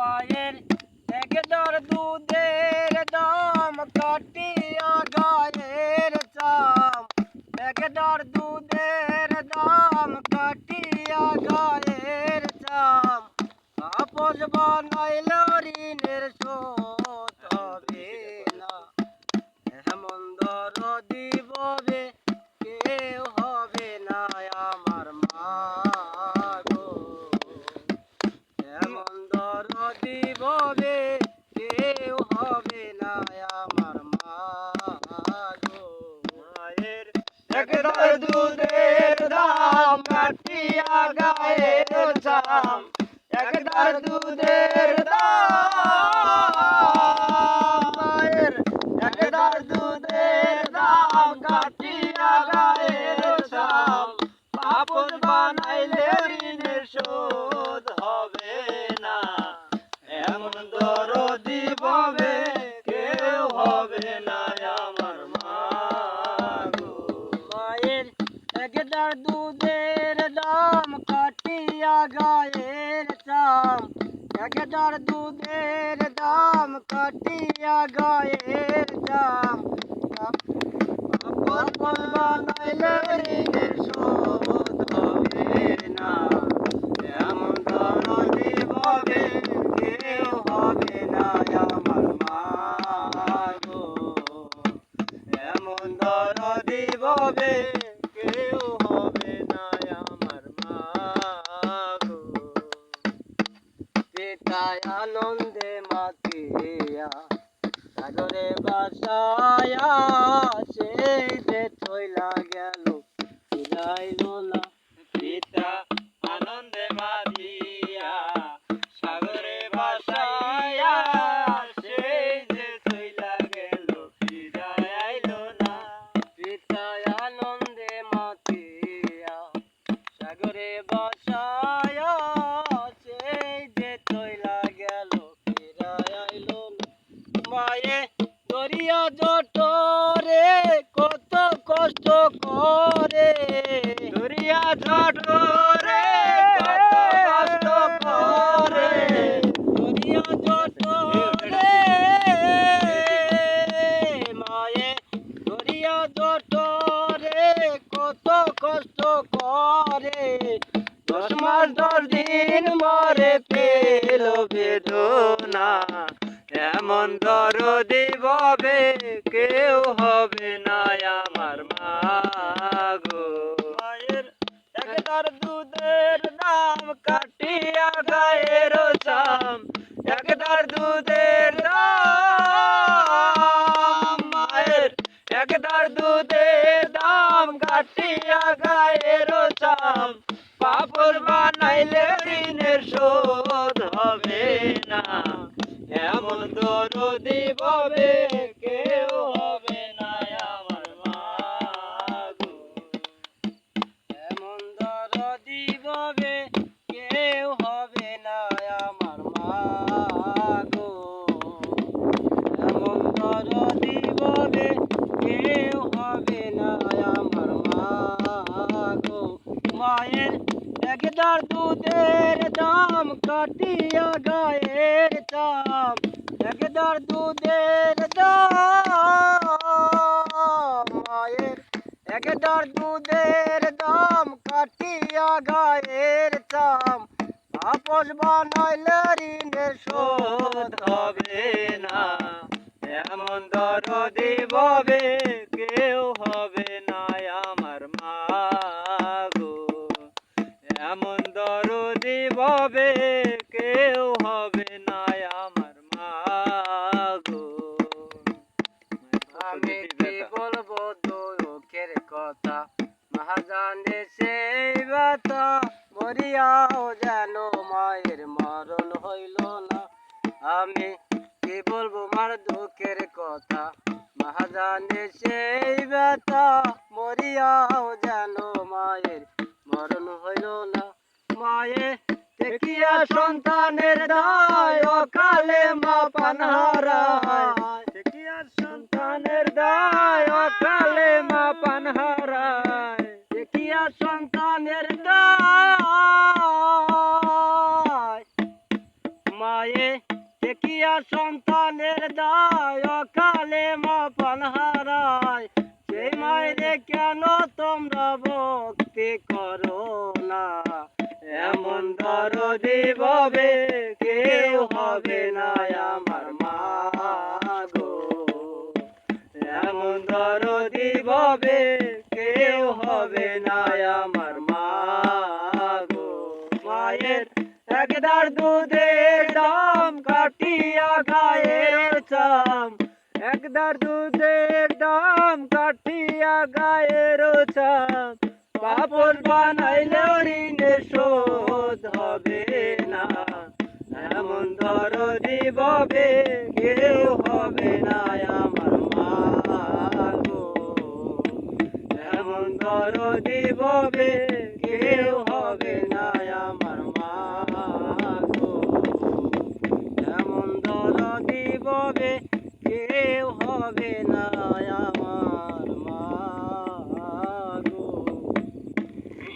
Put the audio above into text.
মায়ের এক দর দুধের দাম কাটিয়া গায়ের চাম এক দর দুধের দাম কাটিয়া গায়ের চাম আপস বানাইল ঋণের শোধ হবে না এমন দর দিববে কেউ হবে না আমার মা গো এমন দর দিববে কেউ হবে না আমার মা গো মায়ের এক দর দুধের দাম কাটিয়া গায়ের চাম এক দর দুধের দাম মায়ের এক দর দুধের দাম কাটিয়া গায়ের চাম আপন বানাইলে ঋণের শোধ হবে না এমন দর দিববে কেউ হবে না আমার মা গো মায়ের এক দর দুধের দাম কাটিয়া গায়ের চাম এক দর দুধের দাম কাটিয়া গায়ের চাম আপন বানাইলে ঋণের শোধ হবে না এমন দর দিববে কেউ হবে না আমার মা গো এমন দর দিববে কেউ হবে না আমার মা গো পিতায় আনন্দে মাতিয়া সাগরে বাসায়া সেই যে চইলা গেল ফিরাইল না পিতা আনন্দে মাতিয়া সাগরে বাসায়া সেই যে চইলা গেল ফিরাইল না পিতা আনন্দে মাতিয়া সাগরে বাসায়া সেই যে চইলা গেল ফিরাইল না মায়ে দরিয়া জটরে কত কষ্ট করে দরিয়া জটরে কত কষ্ট করে দরিয়া জটরে মায়ে দরিয়া জটরে কত কষ্ট করে 10 মাস 10 দিন মরে পেল বেদনা এমন দর দিববে কেউ হবে না আমার মা গো মায়ের এক দর দুধের দাম কাটিয়া গায়ের চাম এক দর দুধের দাম মায়ের এক দর দুধের দাম কাটিয়া গায়ের চাম পাপড় বানাইলে ঋণের শোধ হবে না এমন দর দিববে কেউ হবে না আমার মা গো এমন দর দিববে কেউ হবে না আমার মা গো এমন দর দিববে কেউ হবে না আমার মা গো মায়ের এক দর দুধের দাম কাটিয়া গায়ের চাম এক দর দুধের দাম মায়ের এক দর দুধের দাম কাটিয়া গায়ের চাম আপস বানাইলে ঋণের শোধ হবে না এমন দর দিববে কেউ হবে না আমার মা গো এমন দর দিববে কেউ হবে না আমার মা গো আমি কি বলবো দুঃখের কথা মহাজানে সেই ব্যথা মরিয়াও যেন মায়ের মরণ হইল না আমি কি বলবো মার দুঃখের কথা মহাজানে সেই ব্যথা মরিয়াও যেন মায়ের মরণ হইল না মায়ে দেখিয়া সন্তানের দায় অকালে মা পানহারায় দেখিয়া সন্তানের দায় অকালে মা পানহারায় দেখিয়া সন্তানের দায় মায়ে দিয়া সন্তানের দায় অকালে মা প্রাণ হারায় সেই মায়েরে কেন তোমরা ভক্তি করো না এমন দরদি ভাবে কেউ হবে না আমার মা গো এমন দরদি ভাবে কেউ হবে না আমার মা গো মায়ের একদার দুধের দাম কাটিয়া গায়ের চাম একদার দুধের দাম কাটিয়া গায়ের চাম কাপড় বানাইলেও ঋণের শোধ হবে না এমন দরদি ভাবে কেউ হবে না আমার মা গো এমন দরদি ভাবে কেউ হবে না আমার মা গো এমন দরদি ভাবে